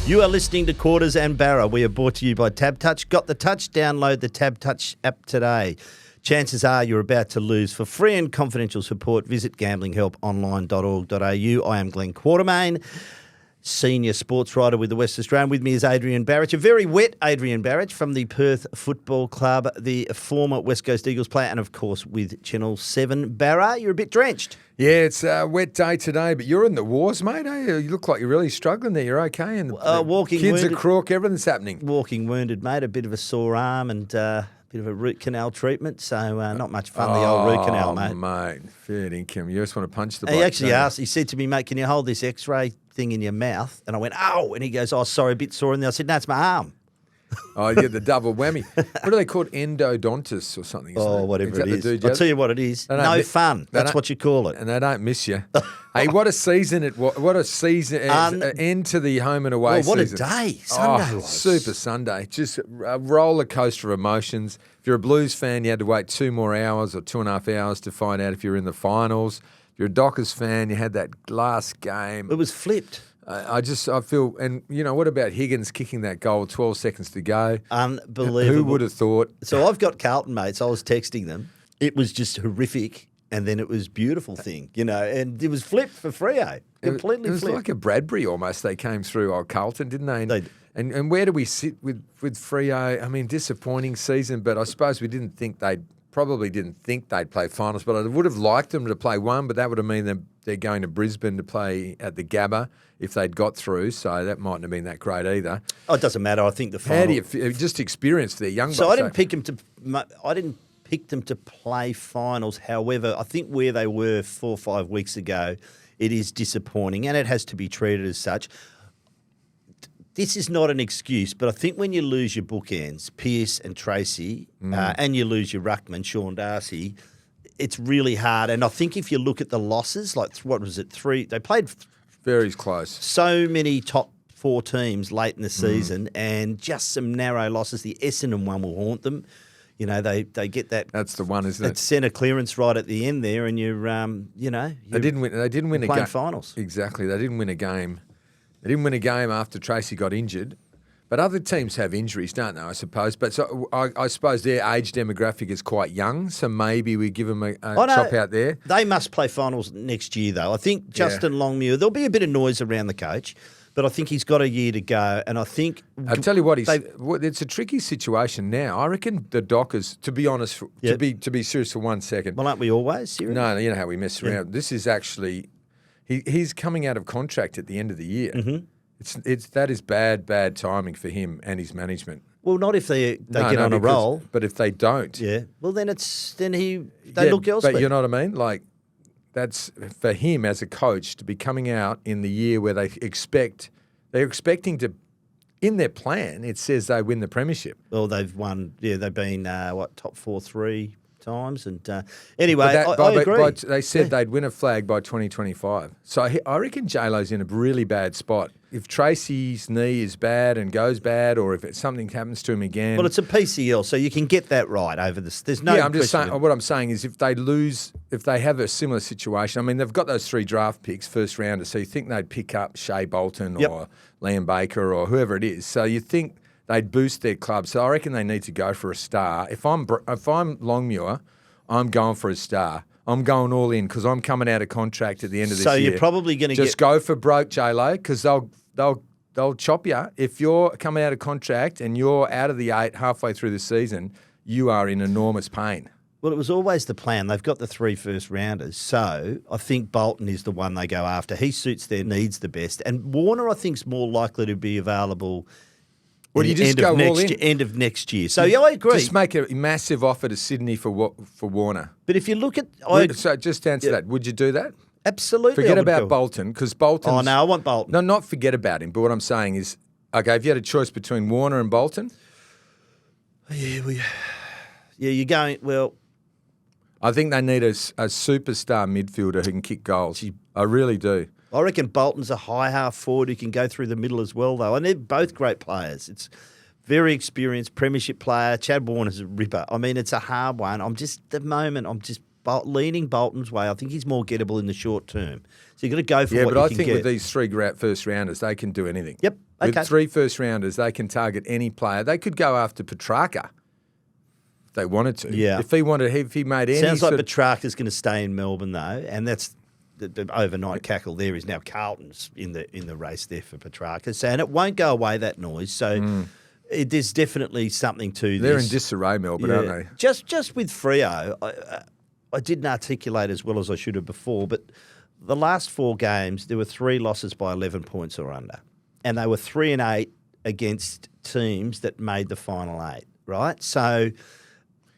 You are listening to Quarters and Barra. We are brought to you by Tab Touch. Got the touch? Download the Tab Touch app today. Chances are you're about to lose. For free and confidential support, visit gamblinghelponline.org.au. I am Glenn Quartermain, senior sports writer with the West Australian. With me is Adrian Barrett, a very wet Adrian Barrett from the Perth Football Club, the former West Coast Eagles player, and of course with Channel 7. Barra, you're a bit drenched. Yeah, it's a wet day today, but you're in the wars, mate. Eh? You look like you're really struggling there. You're okay, and the kids wounded, are crook. Everything's happening. Walking wounded, mate. A bit of a sore arm and a bit of a root canal treatment. So not much fun. The old root canal, mate. Mate, fair income. You just want to punch the bloke. He actually asked. He said to me, "Mate, can you hold this X-ray thing in your mouth?" And I went, "Oh," and he goes, "Oh, sorry, a bit sore." And I said, "No, it's my arm." Oh, yeah, the double whammy. What are they called? Endodontists or something? Oh, whatever it is. I'll tell you what it is. No fun. That's what you call it. And they don't miss you. Hey, what a season it was. What a season. End to the home and away season. What a day. Sunday was. Super Sunday. Just a roller coaster of emotions. If you're a Blues fan, you had to wait 2 more hours or 2.5 hours to find out if you're in the finals. If you're a Dockers fan, you had that last game. It was flipped. I feel, and you know, what about Higgins kicking that goal with 12 seconds to go? Unbelievable. Who would have thought? So I've got Carlton mates. I was texting them. It was just horrific, and then it was beautiful thing, you know, and it was flipped for Freo. Completely flipped. It was like a Bradbury almost. They came through old Carlton, didn't they? And where do we sit with Freo? I mean, disappointing season, but I suppose we didn't think they'd play finals, but I would have liked them to play one, but that would have mean they're going to Brisbane to play at the Gabba if they'd got through, so that mightn't have been that great either. Oh, it doesn't matter. I think the final... How do you just experience their young... So I didn't pick them to play finals. However, I think where they were 4 or 5 weeks ago, it is disappointing, and it has to be treated as such. This is not an excuse, but I think when you lose your bookends, Pearce and Tracy, and you lose your ruckman, Sean Darcy, it's really hard. And I think if you look at the losses, like what was it, 3? They played very close. So many top 4 teams late in the season, and just some narrow losses. The Essendon one will haunt them. You know, they get that. That's the one, isn't it? That centre clearance right at the end there, and you're they didn't win. They didn't win a game. Finals. Exactly, they didn't win a game. They didn't win a game after Tracy got injured. But other teams have injuries, don't they, I suppose? But so I suppose their age demographic is quite young, so maybe we give them a chop out there. They must play finals next year, though. I think Justin Longmuir, there'll be a bit of noise around the coach, but I think he's got a year to go. And I think... I'll tell you what, it's a tricky situation now. I reckon the Dockers, to be honest, to be serious for 1 second... Well, aren't we always serious? No, you know how we mess around. This is actually... He's coming out of contract at the end of the year. Mm-hmm. That is bad timing for him and his management. Well, not if they get on a roll. But if they don't. Yeah. Well, then they look elsewhere. But you know what I mean? Like, that's for him as a coach to be coming out in the year where they're expecting to, in their plan, it says they win the premiership. Well, they've won, they've been, top 4 3 times. And anyway, I agree. They said they'd win a flag by 2025. So I reckon J-Lo's in a really bad spot. If Tracy's knee is bad and goes bad, or if something happens to him again... Well, it's a PCL, so you can get that right over this. There's no... Yeah, I'm just saying, what I'm saying is if they have a similar situation, I mean, they've got those 3 draft picks, first rounder, so you think they'd pick up Shea Bolton or Liam Baker or whoever it is. So you think they'd boost their club. So I reckon they need to go for a star. If I'm Longmuir, I'm going for a star. I'm going all in because I'm coming out of contract at the end of this year. So you're probably going to just go for broke, J-Lo, because they'll chop you. If you're coming out of contract and you're out of the 8 halfway through the season, you are in enormous pain. Well, it was always the plan. They've got the 3 first rounders. So I think Bolton is the one they go after. He suits their needs the best. And Warner, I think, is more likely to be available Well, you just go all in. End of next year. So, I agree. Just make a massive offer to Sydney for Warner. But if you look at... So just answer that. Would you do that? Absolutely. Forget about Bolton, because Bolton... Oh, no, I want Bolton. No, not forget about him. But what I'm saying is, okay, if you had a choice between Warner and Bolton... Yeah, you're going... Well... I think they need a superstar midfielder who can kick goals. I really do. I reckon Bolton's a high half forward who can go through the middle as well, though. And they're both great players. It's very experienced premiership player. Chad Warner's a ripper. I mean, it's a hard one. I'm just leaning Bolton's way. I think he's more gettable in the short term. So you've got to go for what you can get. Yeah, but I think with these 3 first rounders, they can do anything. Yep. With Okay. 3 first-rounders, they can target any player. They could go after Petrarca if they wanted to. Yeah. If he made any Sounds like sort of... Petrarca's going to stay in Melbourne though, and that's the overnight cackle there is now Carlton's in the race there for Petrarca. So, and it won't go away, that noise. So there's definitely something to They're this. in disarray, Melbourne, aren't they? Just with Freo, I didn't articulate as well as I should have before, but the last 4 games there were 3 losses by 11 points or under, and they were 3-8 against teams that made the final 8. Right, so.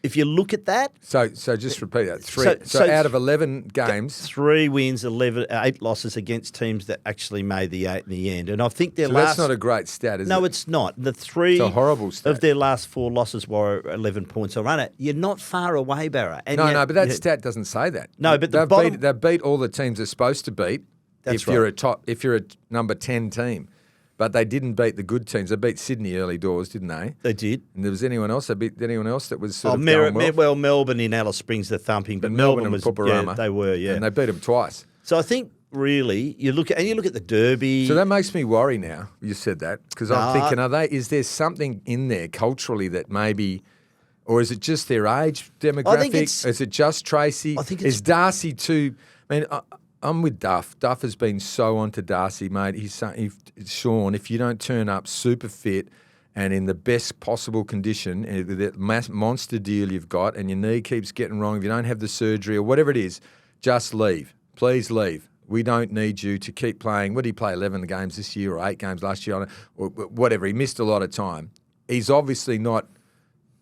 If you look at that, So just repeat that. So Out of 11 games, 3 wins, 8 losses against teams that actually made the 8 in the end, and I think their last. that's not a great stat, is it? No, it's not. The 3 It's a horrible stat. of their last 4 losses were 11 points or under. You're not far away, Barra. And No, yet- but that stat doesn't say that. No, but the they've bottom- they've beat all the teams they're supposed to beat. That's if you're right. if you're a number 10 team, but they didn't beat the good teams. They beat Sydney early doors, didn't they? They did. And there was anyone else? They beat anyone else that was sort of going well? Melbourne in Alice Springs, the thumping, but Melbourne Melbourne and was. Paparama. They were, yeah. And they beat them twice. So I think really you look at the Derby. So that makes me worry now. You said that because I'm thinking, is there something in there culturally that maybe, or is it just their age demographic? Is it just Tracy? I think it's- Is Darcy too? I mean, I'm with Duff. Duff has been so on to Darcy, mate. He's saying, Sean, if you don't turn up super fit and in the best possible condition, and that monster deal you've got, and your knee keeps getting wrong, if you don't have the surgery or whatever it is, just leave. Please leave. We don't need you to keep playing. What did he play, 11 games this year or 8 games last year? Or whatever. He missed a lot of time. He's obviously not...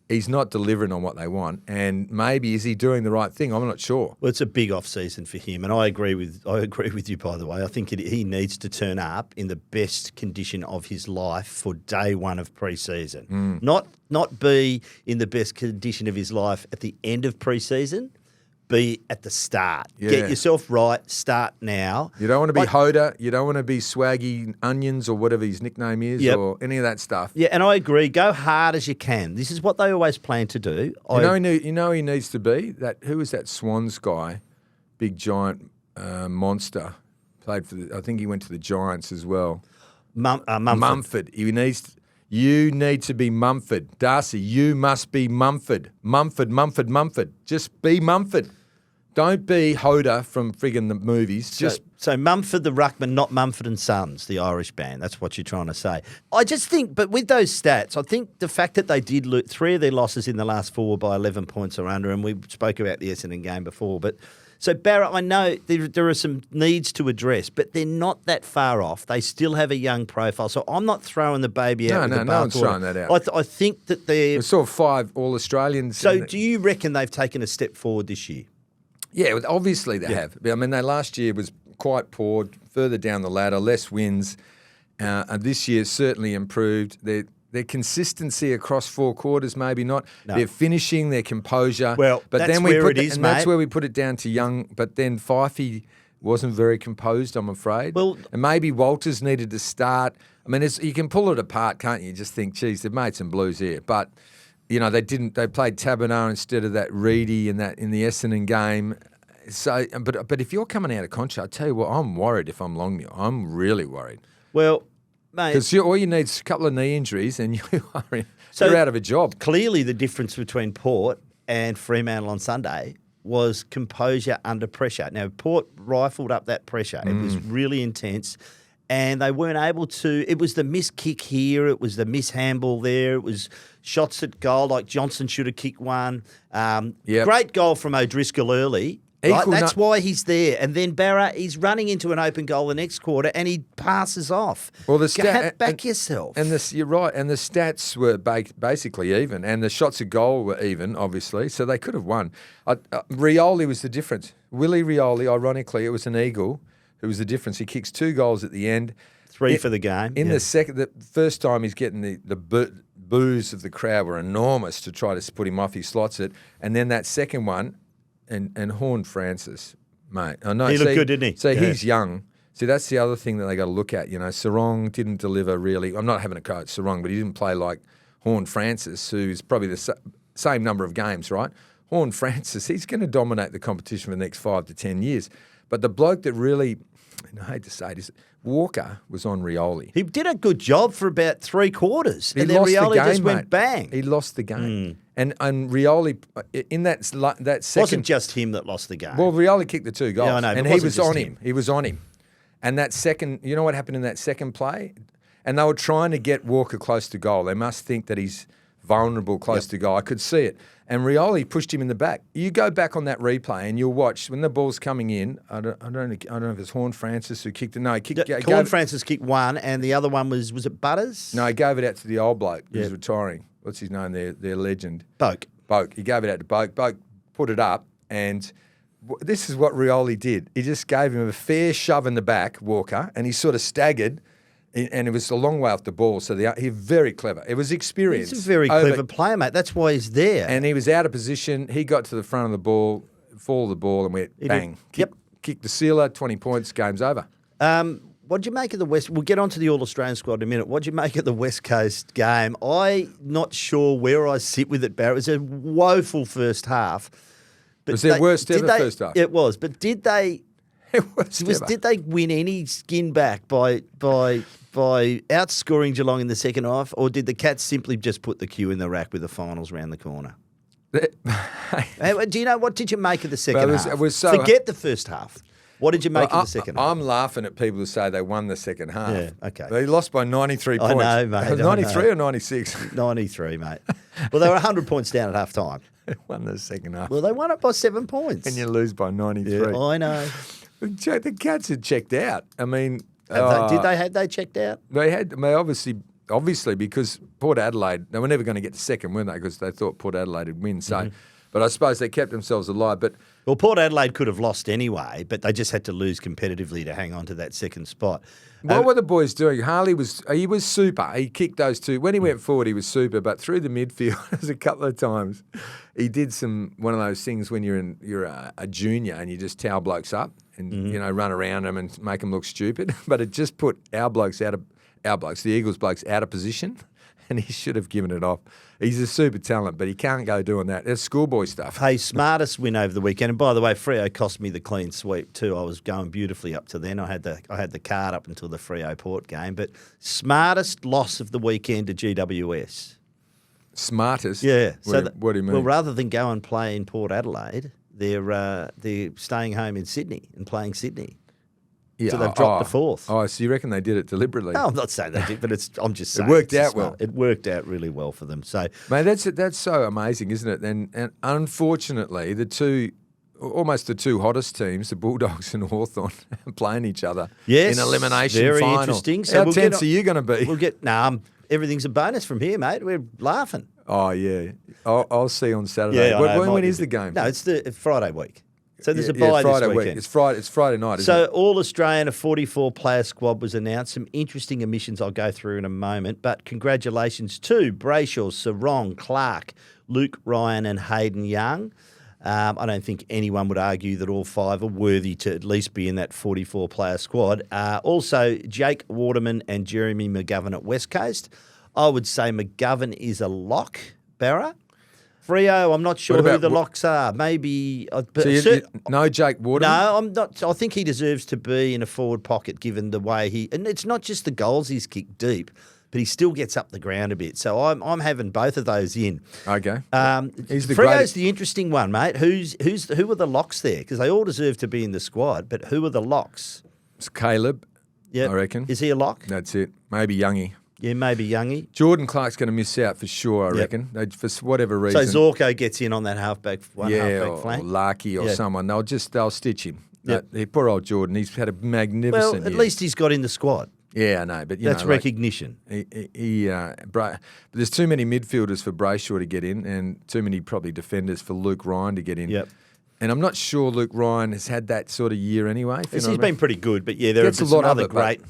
He's not delivering on what they want, and maybe is he doing the right thing? I'm not sure. Well, it's a big off season for him, and I agree with you. By the way, I think he needs to turn up in the best condition of his life for day 1 of pre-season. Not be in the best condition of his life at the end of pre-season. Be at the start. Yeah. Get yourself right. Start now. You don't want to be Hoda. You don't want to be Swaggy Onions or whatever his nickname is or any of that stuff. Yeah, and I agree. Go hard as you can. This is what they always plan to do. You know he needs to be? Who was that Swans guy? Big giant monster. Played for I think he went to the Giants as well. Mumford. You need to be Mumford. Darcy, you must be Mumford. Mumford. Just be Mumford. Don't be Hoda from friggin' the movies. So Mumford the Ruckman, not Mumford and Sons, the Irish band. That's what you're trying to say. I just think, but with those stats, I think the fact that they did 3 of their losses in the last 4 by 11 points or under, and we spoke about the Essendon game before, but so Barra, I know there are some needs to address, but they're not that far off. They still have a young profile, so I'm not throwing the baby out. No one's throwing that out. I think that they're... We saw 5 All-Australians. So do you reckon they've taken a step forward this year? Yeah, obviously they have. I mean, last year was quite poor, further down the ladder, less wins. And this year certainly improved. Their consistency across 4 quarters, maybe not. No. Their finishing, their composure. Well, but that's then we where put it is, and mate. that's where we put it down to Young. But then Fifey wasn't very composed, I'm afraid. Well, and maybe Walters needed to start. I mean, you can pull it apart, can't you? Just think, geez, they've made some blues here. But, you know, they didn't. They played Tabernar instead of that Reedy in the Essendon game. So, but if you're coming out of contract, I tell you what, I'm worried if I'm Longmuir. I'm really worried. Well, mate... Because all you need is a couple of knee injuries and you're out of a job. Clearly the difference between Port and Fremantle on Sunday was composure under pressure. Now, Port rifled up that pressure. It was really intense. And they weren't able to... It was the missed kick here. It was the mishandball there. It was shots at goal, like Johnson should have kicked one. Great goal from O'Driscoll early. Right? That's why he's there. And then Barra, he's running into an open goal the next quarter and he passes off. Well, back yourself. And you're right. And the stats were basically even. And the shots at goal were even, obviously. So they could have won. Rioli was the difference. Willie Rioli, ironically, it was an Eagle who was the difference. He kicks 2 goals at the end. 3 for the game. The first time he's getting the boos of the crowd were enormous to try to put him off. He slots it. And then that second one, and Horn Francis, mate. I know he looked good, didn't he? So he's young. See, that's the other thing that they got to look at. You know, Sarong didn't deliver really. I'm not having a go at Sarong, but he didn't play like Horn Francis, who's probably the same number of games, right? Horn Francis, he's going to dominate the competition for the next 5 to 10 years. But the bloke that really and I hate to say this, Walker was on Rioli. He did a good job for about 3 quarters, He and then lost the Rioli game, just mate. went bang. He lost the game. And Rioli, in that second... It wasn't just him that lost the game. Well, Rioli kicked the 2 goals. Yeah, I know, and but it he wasn't was just on him. him. He was on him. And that second... You know what happened in that second play? And they were trying to get Walker close to goal. They must think that he's vulnerable close to goal. I could see it. And Rioli pushed him in the back. You go back on that replay and you'll watch when the ball's coming in. I don't know if it's Horn Francis who kicked it. No, he kicked. Corn Francis kicked one, and the other one was it Butters? No, he gave it out to the old bloke who's retiring. What's his name? Their legend. Boak. He gave it out to Boak. Boak put it up, and this is what Rioli did. He just gave him a fair shove in the back, Walker, and he sort of staggered. And it was a long way off the ball, so he's very clever. It was experience. He's a very clever player, mate. That's why he's there. And he was out of position. He got to the front of the ball, fall of the ball, and went bang. Kicked the sealer, 20 points, game's over. What did you make of the West? We'll get on to the All-Australian squad in a minute. What did you make of the West Coast game? I'm not sure where I sit with it, Barry. It was a woeful first half. But Was their worst ever first half? It was. But did they... Did they win any skin back by outscoring Geelong in the second half, or did the Cats simply just put the queue in the rack with the finals round the corner? Do you know, what did you make of the second half? Forget the first half. What did you make of the second half? I'm laughing at people who say they won the second half. Yeah, okay. They lost by 93 points. I know, mate. 93 or 96? 93, mate. Well, they were 100 points down at half time. They won the second half. Well, they won it by 7 points. And you lose by 93. Yeah, I know. The Cats had checked out. I mean... Had they checked out? They had. They obviously, because Port Adelaide, they were never going to get to second, weren't they? Because they thought Port Adelaide would win. So, but I suppose they kept themselves alive. But Port Adelaide could have lost anyway, but they just had to lose competitively to hang on to that second spot. What were the boys doing? Harley was super. He kicked those 2. When he went forward, he was super. But through the midfield, there's a couple of times he did one of those things when you're a junior and you just towel blokes up and run around them and make them look stupid. But it just put the Eagles blokes out of position, and he should have given it off. He's a super talent, but he can't go doing that. It's schoolboy stuff. Hey, smartest win over the weekend. And by the way, Freo cost me the clean sweep too. I was going beautifully up to then. I had the card up until the Freo Port game. But smartest loss of the weekend to GWS. Smartest? Yeah. What do you mean? Well, rather than go and play in Port Adelaide, they're staying home in Sydney and playing Sydney. Yeah, so they've dropped the 4th. Oh, so you reckon they did it deliberately? No, I'm not saying they did, but I'm just saying. It worked out well. It worked out really well for them. So, mate, that's so amazing, isn't it? And unfortunately, almost the two hottest teams, the Bulldogs and Hawthorn, playing each other in elimination very final. Interesting. So how tense are you going to be? Everything's a bonus from here, mate. We're laughing. Oh, yeah. I'll see you on Saturday. Yeah, when is the game? No, it's the Friday week. So there's a bye Friday this weekend. It's Friday night, isn't it? So All-Australian, a 44-player squad was announced. Some interesting omissions I'll go through in a moment. But congratulations to Brayshaw, Sarong, Clark, Luke Ryan and Hayden Young. I don't think anyone would argue that all 5 are worthy to at least be in that 44-player squad. Also, Jake Waterman and Jeremy McGovern at West Coast. I would say McGovern is a lock, Barra. Freo, I'm not sure who the locks are. Maybe... no Jake Waterman? No, I'm not. I think he deserves to be in a forward pocket given the way he... And it's not just the goals he's kicked deep, but he still gets up the ground a bit. So I'm having both of those in. Okay. Freo's the interesting one, mate. Who are the locks there? Because they all deserve to be in the squad, but who are the locks? It's Caleb, I reckon. Is he a lock? That's it. Maybe Youngie. Yeah, maybe Youngie. Jordan Clark's going to miss out for sure, I reckon, for whatever reason. So Zorko gets in on that halfback flank? Or Larky or someone. They'll stitch him. Poor old Jordan. He's had a magnificent year. At least he's got in the squad. Yeah, I know, but that's recognition. But there's too many midfielders for Brayshaw to get in, and too many probably defenders for Luke Ryan to get in. Yep. And I'm not sure Luke Ryan has had that sort of year anyway. He's been pretty good, but there are some other great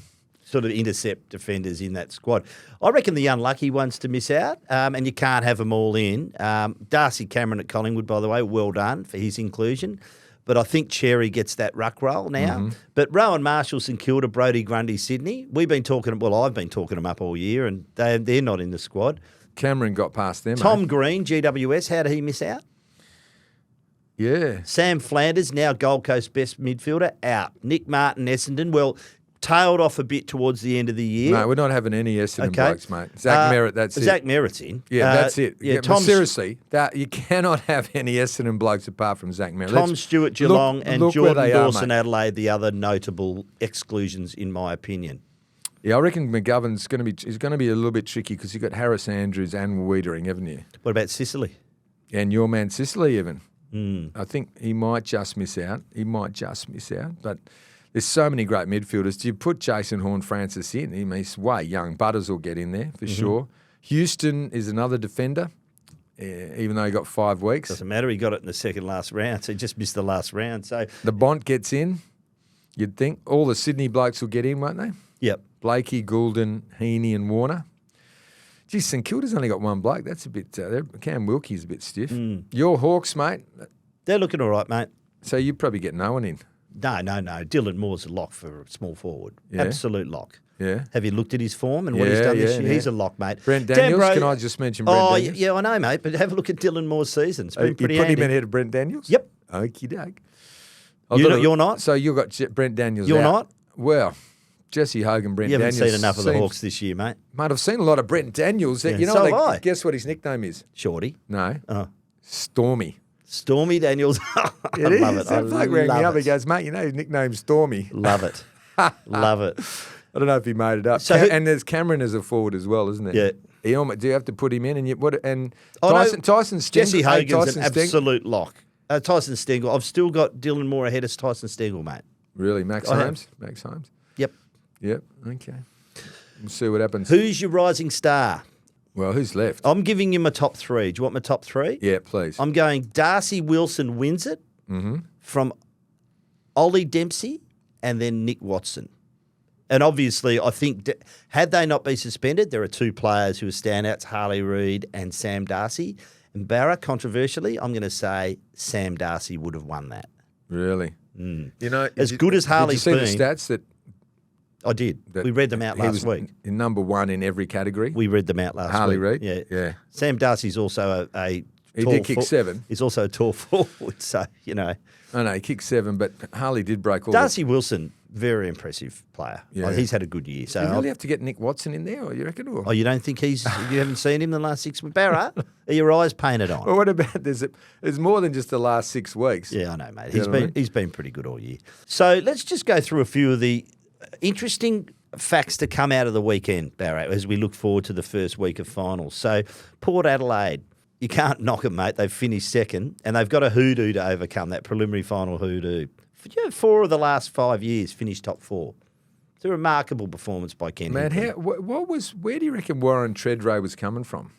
sort of intercept defenders in that squad. I reckon the unlucky ones to miss out, and you can't have them all in. Darcy Cameron at Collingwood, by the way, well done for his inclusion. But I think Cherry gets that ruck role now. Mm-hmm. But Rowan Marshall, St Kilda, Brodie Grundy, Sydney. I've been talking them up all year, and they're not in the squad. Cameron got past them. Tom Green, GWS, how did he miss out? Yeah. Sam Flanders, now Gold Coast best midfielder, out. Nick Martin, Essendon, well, tailed off a bit towards the end of the year. No, we're not having any Essendon Okay. blokes, mate. Zach Merritt, that's it. Zach Merritt's in. Yeah, that's it. Yeah, But seriously, you cannot have any Essendon blokes apart from Zach Merritt. Tom Stewart, Geelong, and Jordan where they Dawson, are, Adelaide, the other notable exclusions, in my opinion. Yeah, I reckon McGovern's going to be a little bit tricky because you've got Harris Andrews and Wiedering, haven't you? What about Sicily? And your man Sicily, even. Mm. I think he might just miss out. But there's so many great midfielders. Do you put Jason Horne-Francis in? He's way young. Butters will get in there for sure. Houston is another defender, even though he got 5 weeks. Doesn't matter. He got it in the second last round, so he just missed the last round. So The Bont gets in, you'd think. All the Sydney blokes will get in, won't they? Yep. Blakey, Goulden, Heaney and Warner. Geez, St Kilda's only got one bloke. That's a bit... Cam Wilkie's a bit stiff. Your Hawks, mate. They're looking all right, mate. So you probably get no one in. No. Dylan Moore's a lock for a small forward. Yeah. Absolute lock. Yeah. Have you looked at his form and what he's done this year? yeah. He's a lock, mate. Brent Daniels, can I just mention Brent Daniels? Yeah, I know, mate, but have a look at Dylan Moore's season. It's been You pretty put handy. him ahead of Brent Daniels? Yep. Okie doke. You're not? So you've got Brent Daniels You're out. not? Well, Jesse Hogan, Brent You haven't Daniels. seen enough of the Hawks this year, mate. Mate, I've seen a lot of Brent Daniels. Yeah, You know so what have I. guess what his nickname is? Shorty. No. Oh. Stormy. Stormy Daniels. I It love is. it. I That bloke rang me up. love He it. goes, mate, you know his nickname's Stormy. Love it. Love it. I don't know if he made it up. So and there's Cameron as a forward as well, isn't there? Yeah. Do you have to put him in? And Oh, no, Tyson Stengel. Jesse Hogan's Tyson an Stengel. absolute lock. Tyson Stengel. I've still got Dylan Moore ahead of Tyson Stengel, mate. Really? Max I have. Holmes? Max Holmes? Yep. Yep. Okay. We'll see what happens. Who's your rising star? Well, who's left? I'm giving you my top three. Do you want my top three? Yeah, please. I'm going Darcy Wilson wins it from Ollie Dempsey and then Nick Watson. And obviously, I think had they not been suspended, there are two players who are standouts, Harley Reid and Sam Darcy. And Barra, controversially, I'm going to say Sam Darcy would have won that. Really? You know, As good as Harley's did you been. see the stats that I did. We read them out he last was week. in number one in every category? We read them out last Harley week. Reid? Yeah. Yeah. Sam Darcy's also a He tall did kick 7. He's also a tall forward, so, you know. I know, he kicked 7, but Harley did break all Darcy Wilson, very impressive player. Yeah. He's had a good year. So Do you really have to get Nick Watson in there, or you reckon? Or? Oh, you don't think you haven't seen him the last 6 weeks? Barra, are your eyes painted on? Well, what about there's more than just the last 6 weeks. Yeah, I know, mate. You know what I mean? He's been pretty good all year. So let's just go through a few of the interesting facts to come out of the weekend, Barra, as we look forward to the first week of finals. So Port Adelaide, you can't knock them, mate. They've finished second, and they've got a hoodoo to overcome, that preliminary final hoodoo. 4 of the last 5 years finished top 4. It's a remarkable performance by Ken. Man, Hinkley. where do you reckon Warren Treadray was coming from?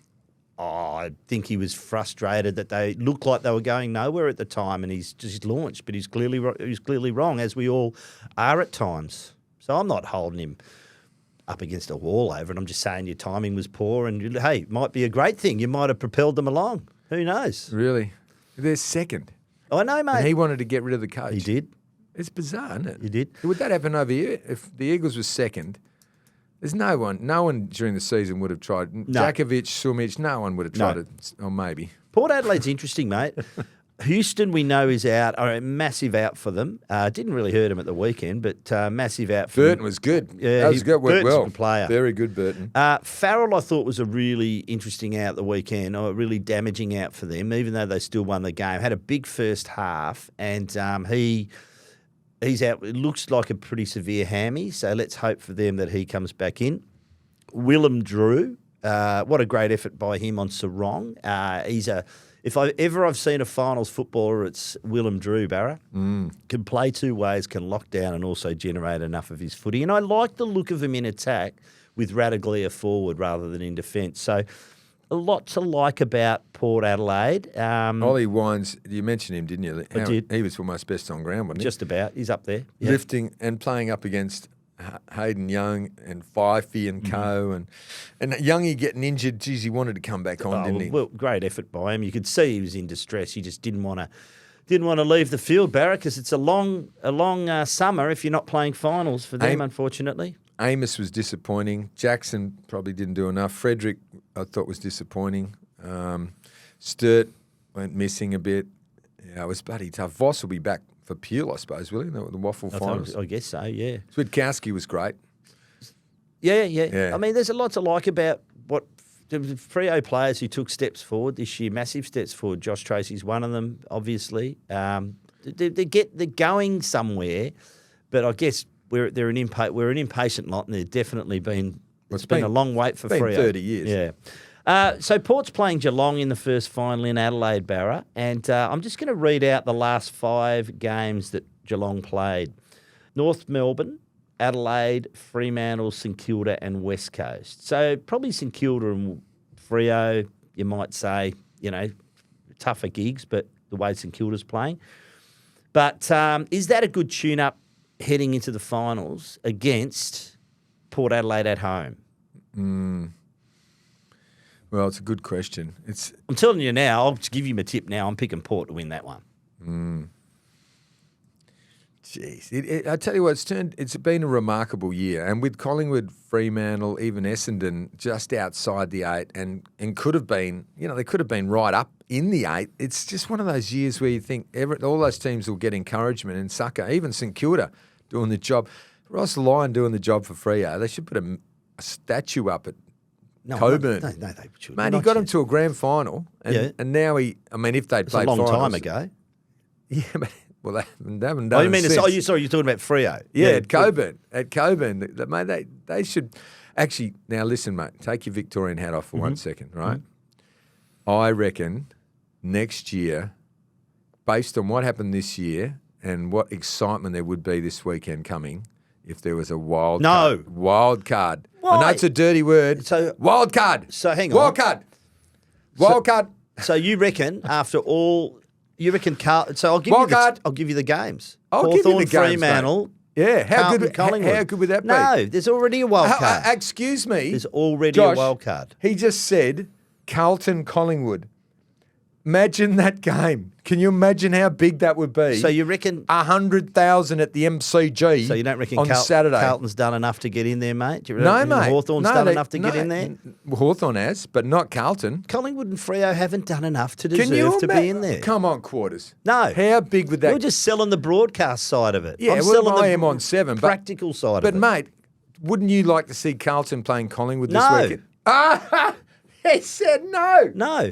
Oh, I think he was frustrated that they looked like they were going nowhere at the time, and he's just launched. But he's clearly wrong, as we all are at times. So I'm not holding him up against a wall over it. I'm just saying your timing was poor, and hey, it might be a great thing. You might have propelled them along. Who knows? Really? They're second. I know, mate. And he wanted to get rid of the coach. He did. It's bizarre, isn't it? He did. Would that happen over here? If the Eagles was second, there's no one during the season would have tried. No. Djakovic, Sumic, no one would have tried it. Or maybe. Port Adelaide's interesting, mate. Houston, we know, is out. A massive out for them. Didn't really hurt him at the weekend, but massive out for Burton them. was good. Yeah, that was good. Went Burton's well. a good player. Very good, Burton. Farrell, I thought, was a really interesting out the weekend, or a really damaging out for them, even though they still won the game. Had a big first half, and he's out. It looks like a pretty severe hammy, so let's hope for them that he comes back in. Willem Drew, what a great effort by him on Sarong. If I've seen a finals footballer, it's Willem Drew, Barra. Can play two ways, can lock down, and also generate enough of his footy. And I like the look of him in attack with Radaglia forward rather than in defence. So a lot to like about Port Adelaide. Ollie Wines, you mentioned him, didn't you? I did. He was almost best on ground, wasn't he? Just about. He's up there. Yeah. Lifting and playing up against Hayden Young and Fifey and Co. And Youngie getting injured. Geez, he wanted to come back on, didn't he? Well, great effort by him. You could see he was in distress. He just didn't want to leave the field, Barra, because it's a long summer if you're not playing finals for them, unfortunately. Amos was disappointing. Jackson probably didn't do enough. Frederick, I thought, was disappointing. Sturt went missing a bit. Yeah, it was bloody tough. Voss will be back for Peel, I suppose, will he? The WAFL finals. I guess so, yeah. Switkowski was great. Yeah. I mean, there's a lot to like about what the Freo players who took steps forward this year, massive steps forward. Josh Tracy's one of them, obviously. They're going somewhere, but I guess we're an impatient lot, and they've definitely been. It's been a long wait for Freo. 30 years. Yeah. So Port's playing Geelong in the first final in Adelaide, Barra, and I'm just going to read out the last 5 games that Geelong played: North Melbourne, Adelaide, Fremantle, St Kilda, and West Coast. So probably St Kilda and Freo, you might say, tougher gigs, but the way St Kilda's playing. But is that a good tune-up heading into the finals against Port Adelaide at home? Well, it's a good question. I'm telling you now, I'll just give you my tip now. I'm picking Port to win that one. Jeez. I tell you what, it's been a remarkable year. And with Collingwood, Fremantle, even Essendon just outside the 8 and could have been, they could have been right up in the 8. It's just one of those years where you think all those teams will get encouragement and sucker. Even St Kilda doing the job. Ross Lyon doing the job for Freo. They should put a statue up at Coleman. No, they should. Man, he got him to a grand final. And now if they'd played a long finals, time ago. Yeah, but... Well, they haven't done it since. You're talking about Freo. Yeah, at Coleman. Mate, they should... Actually, now listen, mate. Take your Victorian hat off for 1 second, right? I reckon next year, based on what happened this year and what excitement there would be this weekend coming, if there was a wild card. Wild card. Why? I know it's a dirty word. Wild card. So hang on. Wild card. So you reckon after all... You reckon So I'll give you the games. I'll give you the games, Fremantle. Mate. Yeah, how Collingwood. good would that be? No, there's already a wild card. Excuse me. There's already Josh, a wild card. He just said Carlton Collingwood. Imagine that game. Can you imagine how big that would be? So you reckon 100,000 at the MCG? So you don't reckon on Saturday? Carlton's done enough to get in there, mate? Do you no, reckon mate. Hawthorn's done enough to get in there? Hawthorn has, but not Carlton. Collingwood and Freo haven't done enough to deserve to be in there. Come on, Quarters. No. How big would that? You're just selling the broadcast side of it. Yeah, I am on 7. Practical side of it. But mate, wouldn't you like to see Carlton playing Collingwood this weekend? He said no. No.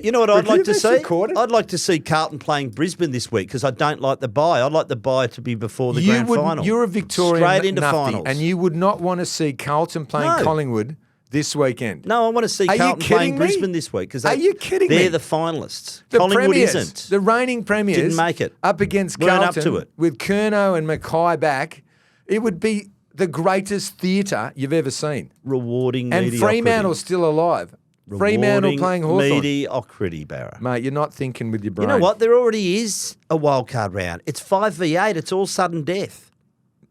You know what I'd like to see? I'd like to see Carlton playing Brisbane this week because I don't like the bye. I'd like the bye to be before the grand final. You're a Victorian straight into nutty, finals. and you would not want to see Carlton playing Collingwood this weekend. No, I want to see Carlton playing Brisbane this week because are you kidding me? They're the finalists. The Collingwood premiers, isn't. The reigning premiers didn't make it. Up against Weren't Carlton up to it. With Curnow and Mackay back. It would be the greatest theatre you've ever seen. Rewarding and mediocrity. And Fremantle's still alive. Fremantle playing Hawthorn. Mediocrity, Barra. Mate, you're not thinking with your brain. You know what? There already is a wildcard round. It's 5v8. It's all sudden death.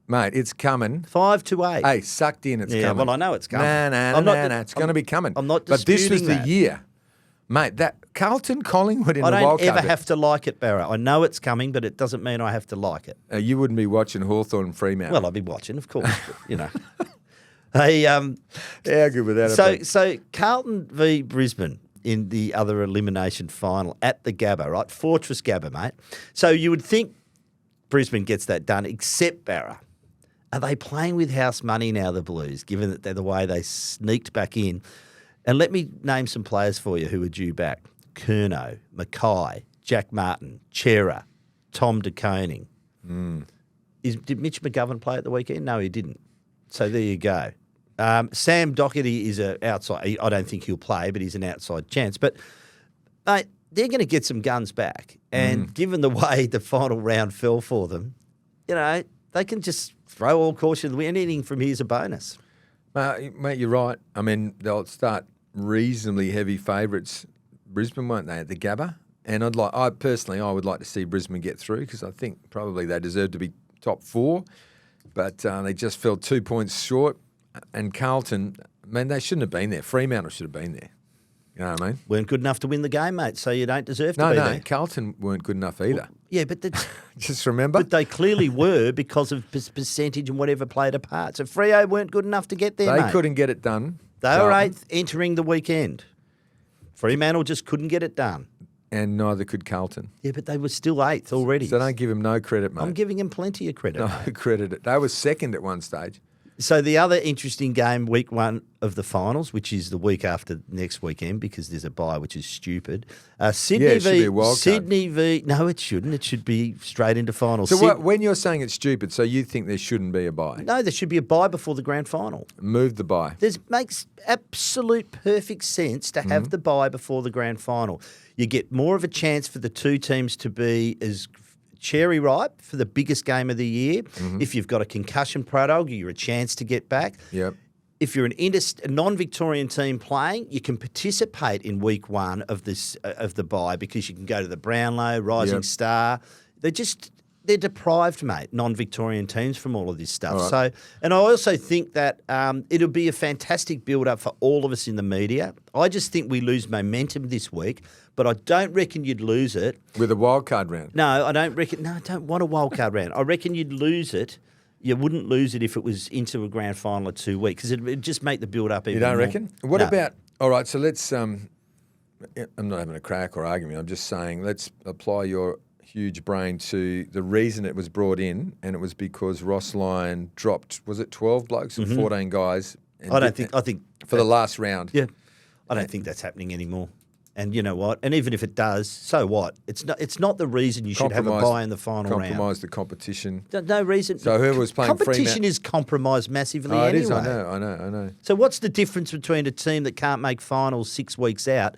Mate, it's coming. 5-8. Hey, sucked in, it's coming. Well, I know it's coming. No, it's going to be coming. I'm not But this was disputing the year. Mate, that Carlton Collingwood in the wildcard. I don't ever have to like it, Barra. I know it's coming, but it doesn't mean I have to like it. You wouldn't be watching Hawthorn and Fremantle. Well, I'd be watching, of course. But, Hey, how good would that So Carlton v Brisbane in the other elimination final at the Gabba, right? Fortress Gabba, mate. So you would think Brisbane gets that done, except Barra. Are they playing with house money now, the Blues, given that they're the way they sneaked back in? And let me name some players for you who are due back. Curnow, Mackay, Jack Martin, Chera, Tom De Koning. Did Mitch McGovern play at the weekend? No, he didn't. So there you go. Sam Doherty is an outside. I don't think he'll play, but he's an outside chance. But mate, they're going to get some guns back. And given the way the final round fell for them, they can just throw all caution to the wind. Anything from here is a bonus. Mate, you're right. I mean, they'll start reasonably heavy favourites. Brisbane, won't they, at the Gabba? And I would like to see Brisbane get through because I think probably they deserve to be top 4. But they just fell 2 points short. And Carlton, man, they shouldn't have been there. Fremantle should have been there. You know what I mean? Weren't good enough to win the game, mate, so you don't deserve to be there. No, Carlton weren't good enough either. Well, yeah, but just remember? But they clearly were because of percentage and whatever played a part. So Freo weren't good enough to get there, They mate. couldn't get it done. They were 8th entering the weekend. Fremantle just couldn't get it done. and neither could Carlton. Yeah, but they were still 8th already. So don't give them no credit, mate. I'm giving them plenty of credit. No mate. credit. They were second at one stage. So the other interesting game, week 1 of the finals, which is the week after next weekend, because there's a bye, which is stupid. Sydney it should be a wild card. No, it shouldn't. It should be straight into finals. So when you're saying it's stupid, so you think there shouldn't be a bye? No, there should be a bye before the grand final. Move the bye. This makes absolute perfect sense to have the bye before the grand final. You get more of a chance for the two teams to be as cherry ripe for the biggest game of the year. If you've got a concussion protocol, you're a chance to get back. Yep. If you're a non-Victorian team playing, you can participate in week 1 of the bye because you can go to the Brownlow, Rising Star. They're deprived, mate, non-Victorian teams from all of this stuff. Right. So, and I also think that it'll be a fantastic build-up for all of us in the media. I just think we lose momentum this week, but I don't reckon you'd lose it with a wildcard round. No, I don't reckon. No, I don't want a wildcard round. I reckon you'd lose it. You wouldn't lose it if it was into a grand final in 2 weeks because it'd just make the build-up even more. You don't reckon? What about? All right, so let's. I'm not having a crack or argument. I'm just saying let's apply your huge brain to the reason it was brought in, and it was because Ross Lyon dropped, was it 12 blokes or 14 guys? I think for the last round. Yeah, I don't think that's happening anymore. And you know what? And even if it does, so what? It's not the reason you should have a bye in the final round. Compromise the competition. No reason. So whoever was playing competition is compromised massively it anyway. is, I know. So what's the difference between a team that can't make finals 6 weeks out,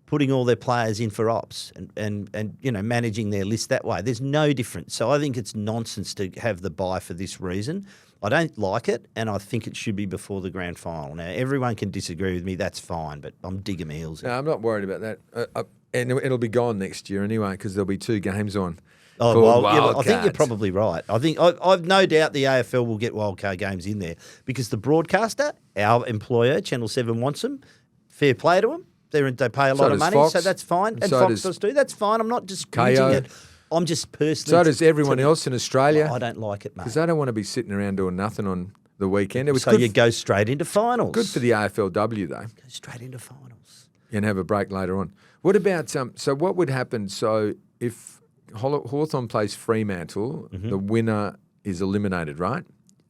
putting all their players in for ops and you know managing their list that way? There's no difference. So I think it's nonsense to have the bye for this reason. I don't like it, and I think it should be before the grand final. Now, everyone can disagree with me. That's fine, but I'm digging my heels in. No, I'm not worried about that. And it'll be gone next year anyway because there'll be 2 games on. Oh, well, yeah, I think you're probably right. I think I've no doubt the AFL will get wildcard games in there because the broadcaster, our employer, Channel 7, wants them. Fair play to them. They pay a lot of money, Fox. So that's fine. And So Fox does too. That's fine. I'm not discouraging KO. it. I'm just personally... So does everyone else in Australia. I don't like it, mate. Because they don't want to be sitting around doing nothing on the weekend. It was So you go straight into finals. good for the AFLW, though. Go straight into finals. And have a break later on. What about... so what would happen? So if Hawthorn plays Fremantle, the winner is eliminated, right?